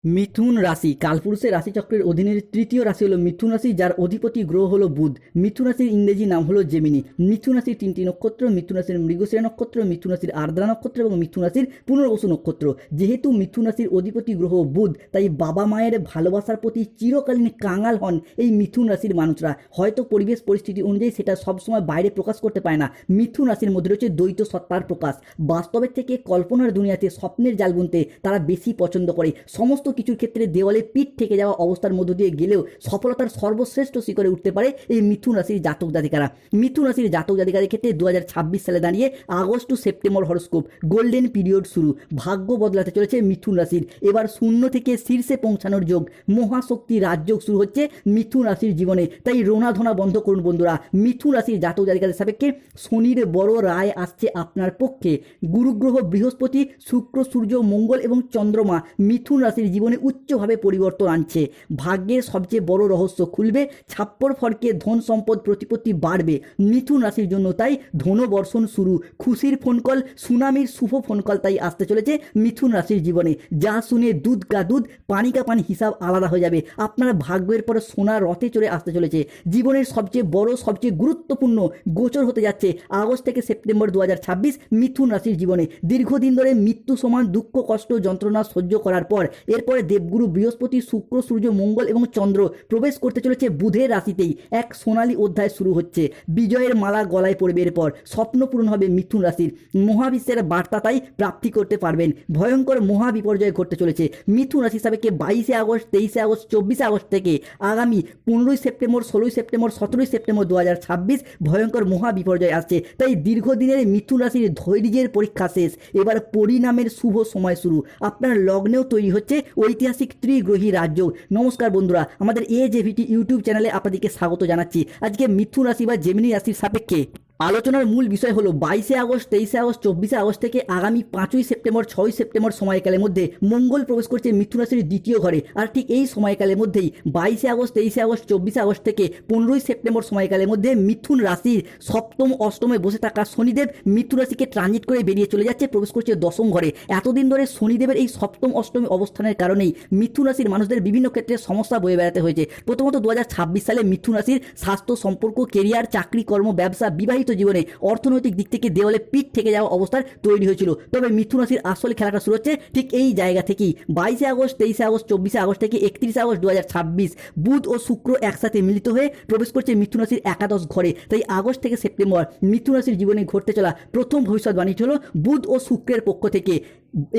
মিথুন রাশি কালপুরুষের রাশিচক্রের অধীনের তৃতীয় রাশি হলো মিথুন রাশি, যার অধিপতি গ্রহ হলো বুধ। মিথুন রাশির ইংরেজি নাম হলো জেমিনি। মিথুন রাশির তিনটি নক্ষত্র: মিথুন রাশির মৃগশিরা নক্ষত্র, মিথুন রাশির আর্দ্রা নক্ষত্র এবং মিথুন রাশির পুনর্বসু নক্ষত্র। যেহেতু মিথুন রাশির অধিপতি গ্রহ বুধ, তাই বাবা মায়ের ভালোবাসার প্রতি চিরকালীন কাঙাল হন এই মিথুন রাশির মানুষরা। হয়তো পরিবেশ পরিস্থিতি অনুযায়ী সেটা সবসময় বাইরে প্রকাশ করতে পারে না। মিথুন রাশির মধ্যে রয়েছে দ্বৈত সত্তার প্রকাশ। বাস্তবের থেকে কল্পনার দুনিয়াতে স্বপ্নের জাল বুনতে তারা বেশি পছন্দ করে। সমস্ত কিছুর ক্ষেত্রে দেওয়ালে পিঠ থেকে যাওয়া অবস্থার মধ্য দিয়ে গেলেও সফলতার সর্বশ্রেষ্ঠ শিখরে উঠতে পারে এই মিথুন রাশির জাতক জাতিকারা। মিথুন রাশির জাতক জাতিকাদের ক্ষেত্রে 2026 সালে দাঁড়িয়ে August to September horoscope golden period শুরু। ভাগ্য বদলাতে চলেছে মিথুন রাশির। এবার শূন্য থেকে শীর্ষে পৌঁছানোর যোগ, মহাশক্তি রাজযোগ শুরু হচ্ছে মিথুন রাশির জীবনে। তাই রোনাধনা বন্ধ করুন বন্ধুরা। মিথুন রাশির জাতক জাতিকাদের সাপেক্ষে শনির বড় রায় আসছে আপনার পক্ষে। গুরুগ্রহ বৃহস্পতি, শুক্র, সূর্য, মঙ্গল এবং চন্দ্রমা মিথুন রাশির জীবনে উচ্চভাবে পরিবর্তন আনছে। ভাগ্যের সবচেয়ে বড় রহস্য খুলবে। ছাপ্পর ফরকে ধন সম্পদ প্রতিপত্তি বাড়বে মিথুন রাশির জন্য। তাই ধনবর্ষণ শুরু, খুশির ফোন কল, সুনামির শুভ ফোন কল তাই আসতে চলেছে মিথুন রাশির জীবনে। যা শুনে দুধ কা দুধ পানি কা পানি হিসাব আলাদা হয়ে যাবে। আপনার ভাগ্যের পরে সোনা রথে চড়ে আসতে চলেছে। জীবনের সবচেয়ে বড় সবচেয়ে গুরুত্বপূর্ণ গোচর হতে যাচ্ছে আগস্ট থেকে সেপ্টেম্বর 2026 মিথুন রাশির জীবনে। দীর্ঘদিন ধরে মৃত্যু সমান দুঃখ কষ্ট যন্ত্রণা সহ্য করার পর এরপরে দেবগুরু বৃহস্পতি, শুক্র, সূর্য, মঙ্গল এবং চন্দ্র প্রবেশ করতে চলেছে বুধের রাশিতেই। এক সোনালী অধ্যায় শুরু হচ্ছে। বিজয়ের মালা গলায় পড়বে। এরপর স্বপ্ন পূরণ হবে মিথুন রাশির। মহাবিশ্বের বার্তা তাই প্রাপ্তি করতে পারবেন। ভয়ঙ্কর মহাবিপর্যয় ঘটতে চলেছে মিথুন রাশি হিসাবে 22 আগস্ট, 23 আগস্ট, 24 আগস্ট থেকে আগামী 15 সেপ্টেম্বর, 16 সেপ্টেম্বর, 17 সেপ্টেম্বর 2026 ভয়ঙ্কর মহাবিপর্যয় আসছে। তাই দীর্ঘদিনের মিথুন রাশির ধৈর্যের পরীক্ষা শেষ। এবার পরিণামের শুভ সময় শুরু। আপনার লগ্নেও তৈরি হচ্ছে ঐতিহাসিক ত্রিগ্রহী রাজযোগ। নমস্কার বন্ধুরা, আমাদের AJVT ইউটিউব চ্যানেলে আপনাদেরকে স্বাগত জানাচ্ছি। আজকে মিথুন রাশি বা জেমিনি রাশির সাপেক্ষে আলোচনার মূল বিষয় হলো 22 আগস্ট, 23 আগস্ট, 24 আগস্ট থেকে আগামী 5 সেপ্টেম্বর, 6 সেপ্টেম্বর সময়কালের মধ্যে মঙ্গল প্রবেশ করছে মিথুন রাশির দ্বিতীয় ঘরে। আর ঠিক এই সময়কালের মধ্যেই 22 আগস্ট, 23 আগস্ট, 24 আগস্ট থেকে 15 সেপ্টেম্বর সময়কালের মধ্যে মিথুন রাশির সপ্তম অষ্টমে বসে থাকা শনিদেব মিথুন রাশিকে ট্রানজিট করে বেরিয়ে চলে যাচ্ছে, প্রবেশ করছে দশম ঘরে। এতদিন ধরে শনিদেবের এই সপ্তম অষ্টমী অবস্থানের কারণেই মিথুন রাশির মানুষদের বিভিন্ন ক্ষেত্রে সমস্যা বয়ে বেড়াতে হয়েছে। প্রথমত 2026 সালে মিথুন রাশির স্বাস্থ্য, সম্পর্ক, কেরিয়ার, চাকরি, কর্ম, ব্যবসা, বিবাহিত জীবনে অর্থনৈতিক দিক থেকে দেওয়ালে পিঠ থেকে যাওয়া অবস্থার তৈরি হয়েছিল। তবে মিথুন রাশির আসল খেলাটা শুরু হচ্ছে ঠিক এই জায়গা থেকেই। 22 আগস্ট, 23 আগস্ট, 24 আগস্ট থেকে 31 আগস্ট 2026 বুধ ও শুক্র একসাথে মিলিত হয়ে প্রবেশ করছে মিথুন রাশির একাদশ ঘরে। তাই আগস্ট থেকে সেপ্টেম্বর মিথুন রাশির জীবনে ঘটতে চলা প্রথম ভবিষ্যৎবাণীটি হলো বুধ ও শুক্রের পক্ষ থেকে।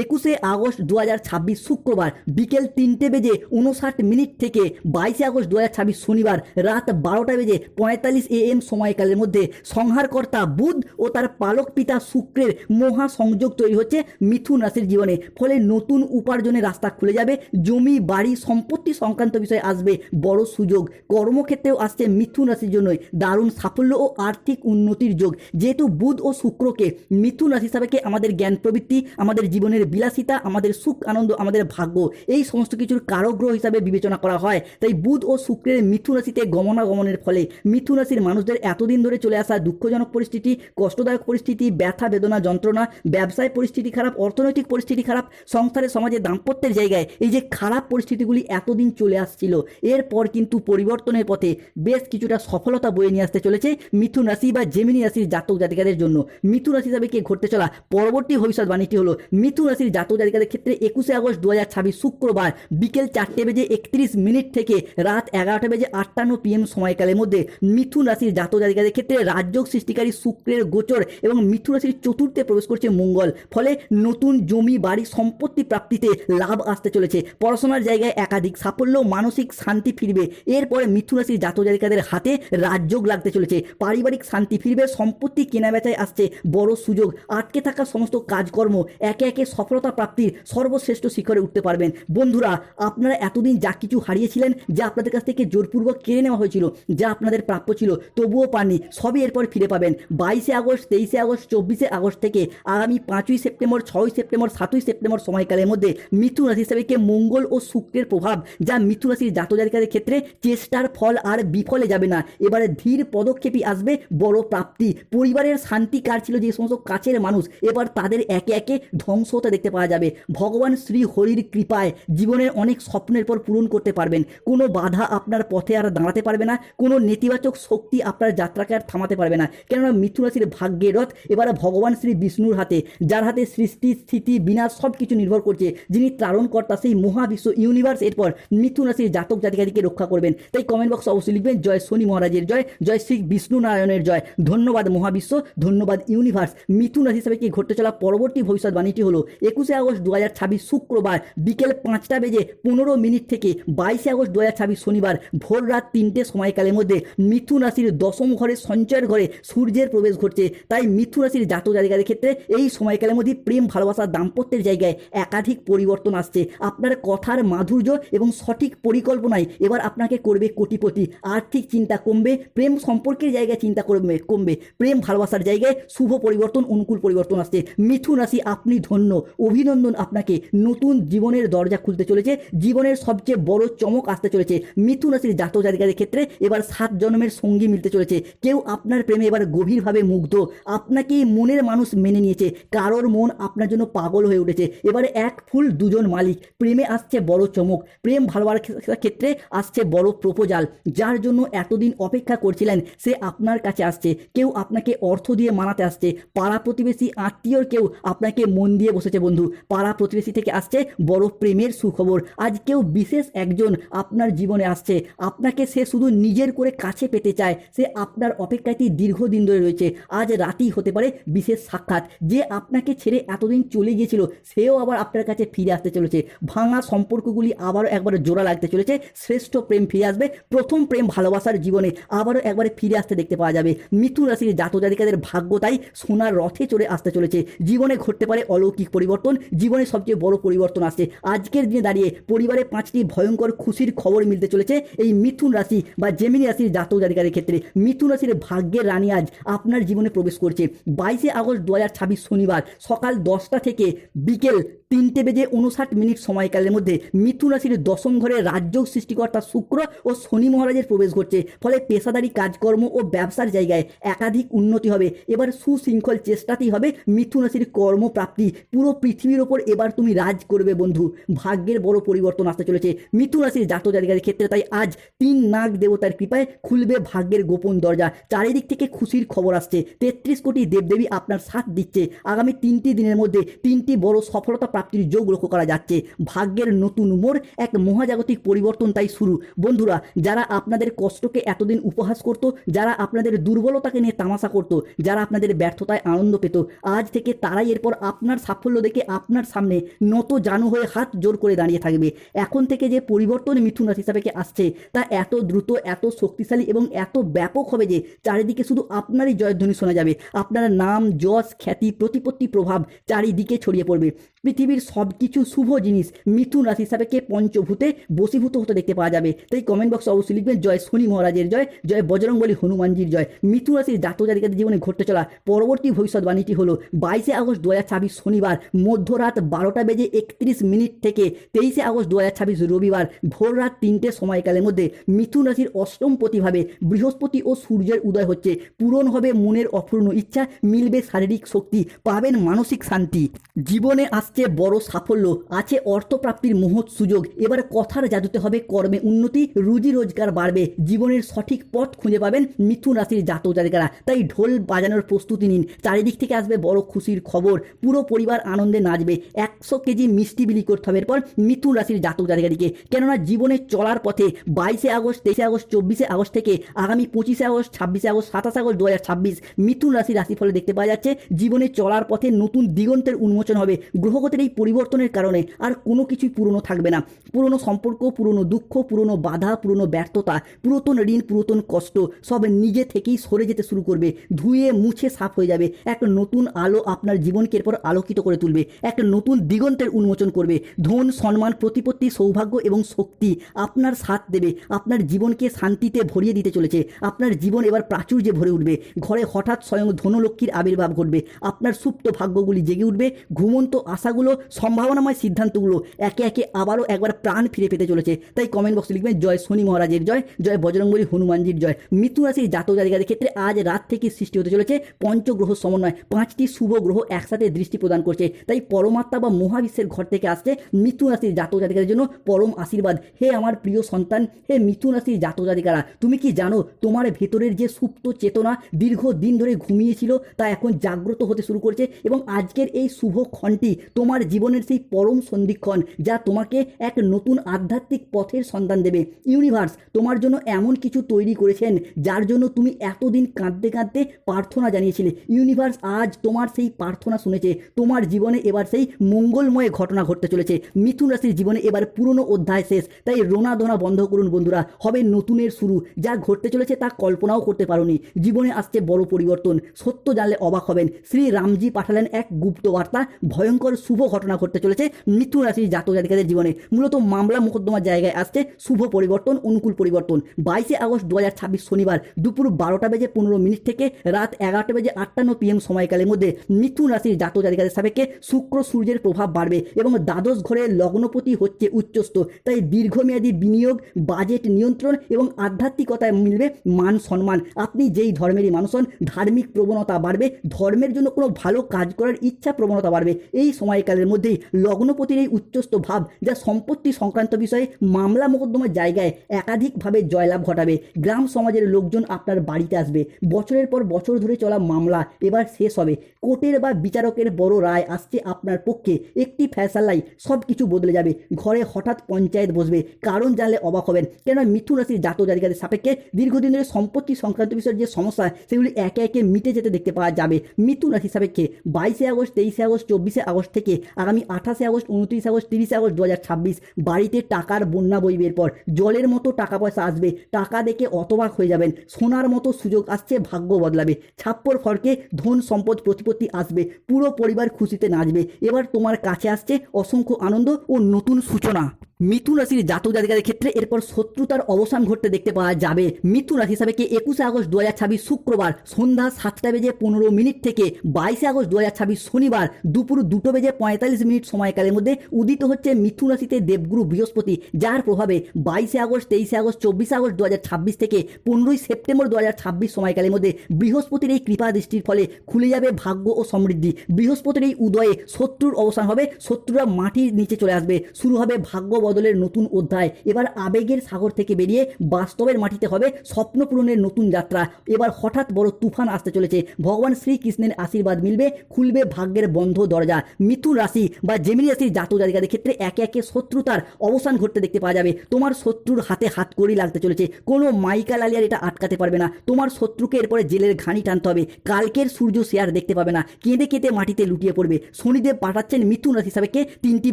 21 আগস্ট 2026 শুক্রবার বিকেল 3:59 থেকে 22 আগস্ট 2026 শনিবার রাত 12:45 AM সময়কালের মধ্যে সংহারকর্তা বুধ ও তার পালক পিতা শুক্রের মহা সংযোগ তৈরি হচ্ছে মিথুন রাশির জীবনে। ফলে নতুন উপার্জনের রাস্তা খুলে যাবে। জমি, বাড়ি, সম্পত্তি সংক্রান্ত বিষয়ে আসবে বড় সুযোগ। কর্মক্ষেত্রেও আসছে মিথুন রাশির জন্যই দারুণ সাফল্য ও আর্থিক উন্নতির যোগ। যেহেতু বুধ ও শুক্রকে মিথুন রাশি হিসাবে আমাদের জ্ঞান প্রবৃত্তি, আমাদের জীবনের বিলাসিতা, আমাদের সুখ আনন্দ, আমাদের ভাগ্য, এই সমস্ত কিছুর কারগ্রহ হিসাবে বিবেচনা করা হয়। তাই বুধ ও শুক্রের মিথুন রাশিতে গমনাগমনের ফলে মিথুন রাশির মানুষদের এতদিন ধরে চলে আসা দুঃখজনক পরিস্থিতি, কষ্টদায়ক পরিস্থিতি, ব্যথা বেদনা যন্ত্রণা, ব্যবসায় পরিস্থিতি খারাপ, অর্থনৈতিক পরিস্থিতি খারাপ, সংসারে সমাজে দাম্পত্যের জায়গায় এই যে খারাপ পরিস্থিতিগুলি এতদিন চলে আসছিল, এরপর কিন্তু পরিবর্তনের পথে বেশ কিছুটা সফলতা বয়ে নিয়ে আসতে চলেছে মিথুন রাশি বা জেমিনি রাশির জাতক জাতিকাদের জন্য। মিথুন রাশি হিসাবে ঘটতে চলা পরবর্তী ভবিষ্যৎবাণীটি হলো মিথুন রাশির জাতক জাতিকাদের ক্ষেত্রে 21 আগস্ট 2026 শুক্রবার বিকেল 4:31 থেকে রাত 11:58 PM সময়কালের মধ্যে মিথুন রাশির জাতক জাতিকাদের ক্ষেত্রে রাজযোগ সৃষ্টিকারী শুক্রের গোচর এবং মিথুন রাশির চতুর্থে প্রবেশ করছে মঙ্গল। ফলে নতুন জমি, বাড়ি, সম্পত্তি প্রাপ্তিতে লাভ আসতে চলেছে। পড়াশোনার জায়গায় একাধিক সাফল্য, মানসিক শান্তি ফিরবে। এরপরে মিথুন রাশির জাতক জাতিকাদের হাতে রাজযোগ লাগতে চলেছে। পারিবারিক শান্তি ফিরবে। সম্পত্তি কেনাবেচায় আসছে বড় সুযোগ। আটকে থাকা সমস্ত কাজকর্ম একে একে সফলতা প্রাপ্তির সর্বশ্রেষ্ঠ শিখরে উঠতে পারবেন। বন্ধুরা, আপনারা এতদিন যা কিছু হারিয়েছিলেন, যা আপনাদের কাছ থেকে জোরপূর্বক কেড়ে নেওয়া হয়েছিল, যা আপনাদের প্রাপ্য ছিল তবুও পাননি, সবই এরপর ফিরে পাবেন। 22 আগস্ট, 23 আগস্ট, 24 আগস্ট থেকে আগামী 5 সেপ্টেম্বর, 6 সেপ্টেম্বর, 7 সেপ্টেম্বর সময়কালের মধ্যে মিথুন রাশি হিসাবে মঙ্গল ও শুক্রের প্রভাব যা মিথুন রাশির জাতক জাতিকাদের ক্ষেত্রে চেষ্টার ফল আর বিফলে যাবে না। এবারে ধীর পদক্ষেপই আসবে বড় প্রাপ্তি। পরিবারের শান্তি কার ছিল যে সমস্ত কাছের মানুষ, এবার তাদের একে একে ধ্বংস হতে দেখতে পাওয়া যাবে। ভগবান শ্রী হরির কৃপায় জীবনের অনেক স্বপ্নের পর পূরণ করতে পারবেন। কোনো বাধা আপনার পথে আর দাঁড়াতে পারবে না, কোনো নেতিবাচক শক্তি আপনার যাত্রাকে আর থামাতে পারবে না। কেননা মিথুন রাশির ভাগ্যের রথ এবারে ভগবান শ্রী বিষ্ণুর হাতে, যার হাতে সৃষ্টি স্থিতি বিনাশ সব কিছু নির্ভর করছে, যিনি ত্রারণকর্তা সেই মহাবিশ্ব ইউনিভার্স এরপর মিথুন রাশির জাতক জাতিকাদিকে রক্ষা করবেন। তাই কমেন্ট বক্সে অবশ্যই লিখবেন জয় শনি মহারাজের জয়, জয় শ্রী বিষ্ণু নারায়ণের জয়। ধন্যবাদ মহাবিশ্ব, ধন্যবাদ ইউনিভার্স। মিথুন রাশি হিসাবে কি ঘটতে চলা পরবর্তী ভবিষ্যৎবাণীটি হলো 21শে আগস্ট 2026 শুক্রবার বিকেল 5:15 থেকে 22শে আগস্ট 2026 শনিবার ভোর রাত 3টে সময়কালের মধ্যে মিথুন রাশির দশম ঘরে সঞ্চয়ের ঘরে সূর্যের প্রবেশ ঘটছে। তাই মিথুন রাশির জাতক জাতিকাদের ক্ষেত্রে এই সময়কালের মধ্যে প্রেম ভালোবাসা দাম্পত্যের জায়গায় একাধিক পরিবর্তন আসছে। আপনার কথার মাধুর্য এবং সঠিক পরিকল্পনায় এবার আপনাকে করবে কোটিপতি। আর্থিক চিন্তা কমবে, প্রেম সম্পর্কের জায়গায় চিন্তা কমবে, প্রেম ভালোবাসার জায়গায় শুভ পরিবর্তন, অনুকূল পরিবর্তন আসছে। মিথুন রাশি আপনি ধন্য, অভিনন্দন আপনাকে। নতুন জীবনের দরজা খুলতে চলেছে, জীবনের সবচেয়ে বড় চমক আসতে চলেছে। মিথুন রাশির জাতক জাতিকাদের ক্ষেত্রে এবার 7 জন্মের সঙ্গী মিলতে চলেছে। কেউ আপনার প্রেমে এবার গভীরভাবে মুগ্ধ, আপনাকে মনের মানুষ মেনে নিয়েছে, কারোর মন আপনার জন্য পাগল হয়ে উঠেছে। এবারে এক ফুল দুজন মালিক, প্রেমে আসছে বড় চমক, প্রেম ভালোবাসার ক্ষেত্রে আসছে বড় প্রপোজাল। যার জন্য এতদিন অপেক্ষা করছিলেন সে আপনার কাছে আসছে। কেউ আপনাকে অর্থ দিয়ে মানাতে আসছে, পাড়া প্রতিবেশী আত্মীয়র কেউ আপনাকে মন দিয়ে বসেছে বন্ধু। পাড়া প্রতিবেশী থেকে আসছে বড় প্রেমের সুখবর। আজ কেউ বিশেষ একজন আপনার জীবনে আসছে, আপনাকে সে শুধু নিজের করে কাছে পেতে চায়, সে আপনার অপেক্ষাতেই দীর্ঘদিন ধরে রয়েছে। আজ রাতেই হতে পারে বিশেষ সাক্ষাৎ। যে আপনাকে ছেড়ে এতদিন চলে গিয়েছিল সেও আবার আপনার কাছে ফিরে আসতে চলেছে। ভাঙা সম্পর্কগুলি আবারও একবার জোড়া লাগতে চলেছে, শ্রেষ্ঠ প্রেম ফিরে আসবে। প্রথম প্রেম ভালোবাসার জীবনে আবারও একবারে ফিরে আসতে দেখতে পাওয়া যাবে। মিথুন রাশির জাতক জাতিকাদের ভাগ্য তাই সোনার রথে চড়ে আসতে চলেছে। জীবনে ঘটতে পারে অলৌকিক পরিবর্তন, জীবনে সবচেয়ে বড় পরিবর্তন আসছে। আজকের দিনে দাঁড়িয়ে পরিবারে 5টি ভয়ঙ্কর খুশির খবর মিলতে চলেছে এই মিথুন রাশি বা জেমিনি রাশির জাতক জাতিকাদের ক্ষেত্রে। মিথুন রাশির ভাগ্যের রানী আজ আপনার জীবনে প্রবেশ করছে। 22শে আগস্ট 2026 শনিবার সকাল 10টা থেকে বিকেল 3:59 সময়কালের মধ্যে মিথুন রাশির দশম ঘরে রাজযোগ সৃষ্টিকর্তা শুক্র ও শনি মহারাজের প্রবেশ ঘটছে। ফলে পেশাদারি কাজকর্ম ও ব্যবসার জায়গায় একাধিক উন্নতি হবে। এবার সুশৃঙ্খল চেষ্টাতেই হবে মিথুন রাশির কর্মপ্রাপ্তি। পুরো পৃথিবীর ওপর এবার তুমি রাজ করবে বন্ধু। ভাগ্যের বড় পরিবর্তন আসতে চলেছে মিথুন রাশির জাতক জাতিকাদের ক্ষেত্রে। তাই আজ 3 নাগ দেবতার কৃপায় খুলবে ভাগ্যের গোপন দরজা। চারিদিক থেকে খুশির খবর আসছে। 33 কোটি দেবদেবী আপনার সাথ দিচ্ছে। আগামী 3টি দিনের মধ্যে 3টি বড় সফলতা প্রাপ্তির যোগ লক্ষ্য করা যাচ্ছে। ভাগ্যের নতুন মোড়, এক মহাজাগতিক পরিবর্তন তাই শুরু। বন্ধুরা, যারা আপনাদের কষ্টকে এতদিন উপহাস করত, যারা আপনাদের দুর্বলতাকে নিয়ে তামাশা করত, যারা আপনাদের ব্যর্থতায় আনন্দ পেত, আজ থেকে তারাই এরপর আপনার সাফল্য দেখে আপনার সামনে নত জানু হয়ে হাত জোর করে দাঁড়িয়ে থাকবে। এখন থেকে যে পরিবর্তন মিথুন রাশি হিসাবে আসছে তা এত দ্রুত, এত শক্তিশালী এবং এত ব্যাপক হবে যে চারিদিকে শুধু আপনারই জয়ধ্বনি শোনা যাবে। আপনার নাম, যশ, খ্যাতি, প্রতিপত্তি, প্রভাব চারিদিকে ছড়িয়ে পড়বে। পৃথিবীর সব কিছু শুভ জিনিস মিথুন রাশি হিসাবে পঞ্চভূতে বশীভূত হতে দেখতে পাওয়া যাবে। তাই কমেন্ট বক্সে অবশ্যই লিখবেন জয় শনি মহারাজের জয়, জয় বজরংবলী হনুমানজির জয়। মিথুন রাশির জাতক জাতিকাদের জীবনে ঘটতে চলা পরবর্তী ভবিষ্যৎবাণীটি হলো 22শে আগস্ট 2026 শনিবার মধ্যরাত 12:31 থেকে 23শে আগস্ট 2026 রবিবার ভোর রাত 3টে সময়কালের মধ্যে মিথুন রাশির অষ্টম প্রতিভাবে বৃহস্পতি ও সূর্যের উদয় হচ্ছে। পূরণ হবে মনের অপূর্ণ ইচ্ছা, মিলবে শারীরিক শক্তি, পাবেন মানসিক শান্তি। জীবনে আসছে বড় সাফল্য, আছে অর্থপ্রাপ্তির মহৎ সুযোগ। এবার কথার জাদুতে হবে কর্মে উন্নতি, রুজি রোজগার বাড়বে, জীবনের সঠিক পথ খুঁজে পাবেন মিথুন রাশির জাতক জাতিকারা। তাই ঢোল বাজানোর প্রস্তুতি নিন। চারিদিক থেকে আসবে বড় খুশির খবর, পুরো পরিবার আনন্দে নাচবে। 100 কেজি মিষ্টি বিলি করতে হবে এরপর মিথুন রাশির জাতক জাতিকাদিকে। কেননা জীবনে চলার পথে 22শে আগস্ট, 23শে আগস্ট, 24শে আগস্ট থেকে আগামী 25শে আগস্ট, 26শে আগস্ট, 27 আগস্ট 2026 মিথুন রাশির রাশিফলে দেখতে পাওয়া যাচ্ছে জীবনে চলার পথে নতুন দিগন্তের উন্মোচন হবে। গ্রহগতের এই পরিবর্তনের কারণে আর কোনো কিছুই পুরনো থাকবে না। পুরনো সম্পর্ক, পুরনো দুঃখ, পুরনো বাধা, পুরনো ব্যর্থতা, পুরাতন ঋণ, পুরাতন কষ্ট সব নিজে থেকেই সরে যেতে শুরু করবে। ধুয়ে মুছে সাফ হয়ে যাবে। এক নতুন আলো আপনার জীবনকে এরপর আলোকিত করে তুলবে, এক নতুন দিগন্তের উন্মোচন করবে। ধন, সম্মান, প্রতিপত্তি, সৌভাগ্য এবং শক্তি আপনার সাথ দেবে। আপনার জীবনকে শান্তিতে ভরিয়ে দিতে চলেছে। আপনার জীবন এবার প্রাচুর্যে ভরে উঠবে। ঘরে হঠাৎ স্বয়ং ধনলক্ষ্মীর আবির্ভাব ঘটবে। আপনার সুপ্ত ভাগ্যগুলি জেগে উঠবে। ঘুমন্ত আশা আশাগুলো, সম্ভাবনাময় সিদ্ধান্তগুলো একে একে আবারও একবার প্রাণ ফিরে পেতে চলেছে। তাই কমেন্ট বক্সে লিখবেন জয় শনি মহারাজের জয়, জয় বজরংবলী হনুমানজির জয়। মিথুন রাশির জাতক জাতিকাদের ক্ষেত্রে আজ রাত থেকে সৃষ্টি হতে চলেছে পঞ্চগ্রহ সমন্বয়, 5টি শুভ গ্রহ একসাথে দৃষ্টি প্রদান করছে। তাই পরমাত্মা বা মহাবিশ্বের ঘর থেকে আসছে মিথুন রাশির জাতক জাতিকাদের জন্য পরম আশীর্বাদ। হে আমার প্রিয় সন্তান, হে মিথুন রাশির জাতক জাতিকারা, তুমি কি জানো তোমার ভেতরের যে সুপ্ত চেতনা দীর্ঘদিন ধরে ঘুমিয়েছিল তা এখন জাগ্রত হতে শুরু করছে, এবং আজকের এই শুভ ক্ষণটি তোমার জীবনের সেই পরম সন্ধিক্ষণ যা তোমাকে এক নতুন আধ্যাত্মিক পথের সন্ধান দেবে। ইউনিভার্স তোমার জন্য এমন কিছু তৈরি করেছেন যার জন্য তুমি এতদিন কাঁদতে কাঁদতে প্রার্থনা জানিয়েছিলে। ইউনিভার্স আজ তোমার সেই প্রার্থনা শুনেছে। তোমার জীবনে এবার সেই মঙ্গলময় ঘটনা ঘটতে চলেছে। মিথুন রাশির জীবনে এবার পুরনো অধ্যায় শেষ। তাই রোনা দোনা বন্ধ করুন বন্ধুরা, হবে নতুনের শুরু। যা ঘটতে চলেছে তা কল্পনাও করতে পারোনি। জীবনে আসছে বড় পরিবর্তন, সত্য জানলে অবাক হবেন। শ্রী রামজি পাঠালেন এক গুপ্ত বার্তা, ভয়ঙ্কর শুভ ঘটনা ঘটতে চলেছে মিথুন রাশির জাতক জাতিকাদের জীবনে। মূলত মামলা মোকদ্দমার জায়গায় আসছে শুভ পরিবর্তন, অনুকূল পরিবর্তন। 22 আগস্ট 2026 শনিবার দুপুর 12:15 থেকে রাত 11:58 PM সময়কালের মধ্যে মিথুন রাশির জাতক জাতিকাদের সাপেক্ষে শুক্র সূর্যের প্রভাব বাড়বে এবং দ্বাদশ ঘরে লগ্নপতি হচ্ছে উচ্চস্থ। তাই দীর্ঘমেয়াদী বিনিয়োগ, বাজেট নিয়ন্ত্রণ এবং আধ্যাত্মিকতায় মিলবে মান সম্মান। আপনি যেই ধর্মেরই মানুষ হন, ধার্মিক প্রবণতা বাড়বে, ধর্মের জন্য কোনো ভালো কাজ করার ইচ্ছা প্রবণতা বাড়বে। এই সময়কালের মধ্যেই লগ্নপতির এই উচ্চস্থ ভাব যা সম্পত্তি সংক্রান্ত বিষয়ে মামলা মোকদ্দমার জায়গায় একাধিকভাবে জয়লাভ ঘটাবে। গ্রাম সমাজের লোকজন আপনার বাড়িতে আসবে। বছরের পর বছর ধরে চলা মামলা এবার শেষ হবে। কোর্টের বা বিচারকের বড় রায় আসছে আপনার পক্ষে। একটি ফয়সালায় সব কিছু বদলে যাবে। ঘরে হঠাৎ পঞ্চায়েত বসবে, কারণ জানলে অবাক হবেন। কেননা মিথুন রাশির জাতক জাতিকাদের সাপেক্ষে দীর্ঘদিন ধরে সম্পত্তি সংক্রান্ত বিষয়ের যে সমস্যা সেগুলি একে একে মিটে যেতে দেখতে পাওয়া যাবে। মিথুন রাশির সাপেক্ষে 22 আগস্ট, 23 আগস্ট, 24 আগস্ট থেকে আগামী 28 আগস্ট, 29 আগস্ট, 30 আগস্ট 2026 বাড়িতে টাকার বন্যা বইবে। এরপর জলের মতো টাকা পয়সা আসবে। টাকা দেখে অতবাক হয়ে যাবেন। সোনার মতো সুযোগ আসছে, ভাগ্য বদলাবে। ছাপ্পর ফরকে ধন সম্পদ প্রতিপত্তি আসবে। পুরো পরিবার খুশিতে নাচবে। এবার তোমার কাছে আসছে অসংখ্য আনন্দ ও নতুন সূচনা। মিথুন রাশির জাতক জাতিকাদের ক্ষেত্রে এরপর শত্রুতার অবসান ঘটতে দেখতে পাওয়া যাবে। মিথুন রাশি হিসাবে 21 আগস্ট 2026 শুক্রবার সন্ধ্যা 7:15 থেকে 22 আগস্ট 2026 শনিবার দুপুর 2:45 সময়কালের মধ্যে উদিত হচ্ছে মিথুন রাশিতে দেবগুরু বৃহস্পতি, যার প্রভাবে 22 আগস্ট, 23 আগস্ট, 24 আগস্ট 2026 থেকে 15 সেপ্টেম্বর 2026 সময়কালের মধ্যে বৃহস্পতির এই কৃপা দৃষ্টির ফলে খুলে যাবে ভাগ্য ও সমৃদ্ধি। বৃহস্পতির এই উদয়ে শত্রুর অবসান হবে। শত্রুরা মাটির নিচে চলে আসবে। শুরু হবে ভাগ্য বদলের নতুন অধ্যায়। এবার আবেগের সাগর থেকে বেরিয়ে বাস্তবের মাটিতে হবে স্বপ্ন পূরণের নতুন যাত্রা। এবার হঠাৎ বড় তুফান আসতে চলেছে। ভগবান শ্রীকৃষ্ণের আশীর্বাদ মিলবে, খুলবে ভাগ্যের বন্ধ দরজা। মিথুন রাশি বা জেমিনি রাশির জাতক জাতিকাদের ক্ষেত্রে একে একে শত্রুতার অবসান ঘটতে দেখতে পাওয়া যাবে। তোমার শত্রুর হাতে হাত কড়ি লাগতে চলেছে। কোনো মাইকা লালিয়ার এটা আটকাতে পারবে না। তোমার শত্রুকে এরপরে জেলের ঘানি টানতে হবে। কালকের সূর্য সে আর দেখতে পাবে না। কেঁদে কেঁদে মাটিতে লুটিয়ে পড়বে। শনিদেব পাঠাচ্ছেন মিথুন রাশি হিসাবে 3টি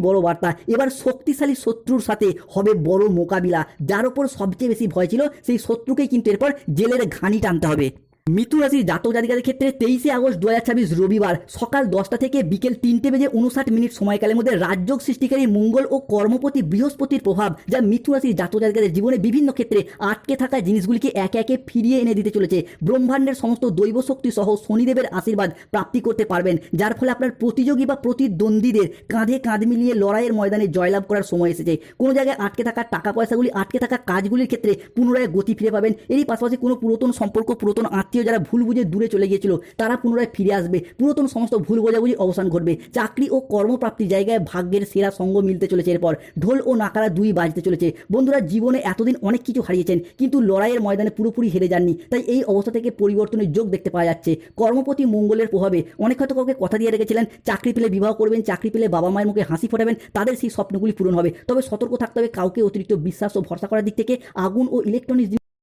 বড় বার্তা। এবার শক্তিশালী শত্রুর সাথে হবে বড় মোকাবিলা। যার ওপর সবচেয়ে বেশি ভয় ছিল সেই শত্রুকেই কিন্তু এরপর জেলের ঘানি টানতে হবে। মিথুন রাশির জাতক জাতিকাদের ক্ষেত্রে 23 আগস্ট 2026 রবিবার সকাল 10টা থেকে বিকেল 3:59 সময়কালের মধ্যে রাজযোগ সৃষ্টিকারী মঙ্গল ও কর্মপতি বৃহস্পতির প্রভাব যা মিথুন রাশির জাতক জাতিকাদের জীবনে বিভিন্ন ক্ষেত্রে আটকে থাকা জিনিসগুলিকে একে একে ফিরিয়ে এনে দিতে চলেছে। ব্রহ্মাণ্ডের সমস্ত দৈব শক্তি সহ শনিদেবের আশীর্বাদ প্রাপ্তি করতে পারবেন, যার ফলে আপনার প্রতিযোগী বা প্রতিদ্বন্দ্বীদের কাঁধে কাঁধ মিলিয়ে লড়াইয়ের ময়দানে জয়লাভ করার সময় এসেছে। কোনো জায়গায় আটকে থাকা টাকা পয়সাগুলি, আটকে থাকা কাজগুলির ক্ষেত্রে পুনরায় গতি ফিরে পাবেন। এরই পাশাপাশি কোনো পুরাতন সম্পর্ক, পুরাতন যারা ভুল বুঝে দূরে চলে গিয়েছিল তারা পুনরায় ফিরে আসবে। পুরাতন সমস্ত ভুল বোঝাবুঝি অবসান ঘটবে। চাকরি ও কর্মপ্রাপ্তির জায়গায় ভাগ্যের সেরা সঙ্গ মিলতে চলেছে। এরপর ঢোল ও নাকারা দুই বাজতে চলেছে। বন্ধুরা, জীবনে এতদিন অনেক কিছু হারিয়েছেন কিন্তু লড়াইয়ের ময়দানে পুরোপুরি হেরে যাননি। তাই এই অবস্থা থেকে পরিবর্তনের যোগ দেখতে পাওয়া যাচ্ছে। কর্মপতি মঙ্গলের প্রভাবে অনেক হয়তো কাউকে কথা দিয়ে রেখেছিলেন চাকরি পেলে বিবাহ করবেন, চাকরি পেলে বাবা মায়ের মুখে হাসি ফোটাবেন, তাদের সেই স্বপ্নগুলি পূরণ হবে। তবে সতর্ক থাকতে হবে কাউকে অতিরিক্ত বিশ্বাস ও ভরসা করার দিক থেকে। আগুন ও ইলেকট্রনিক্স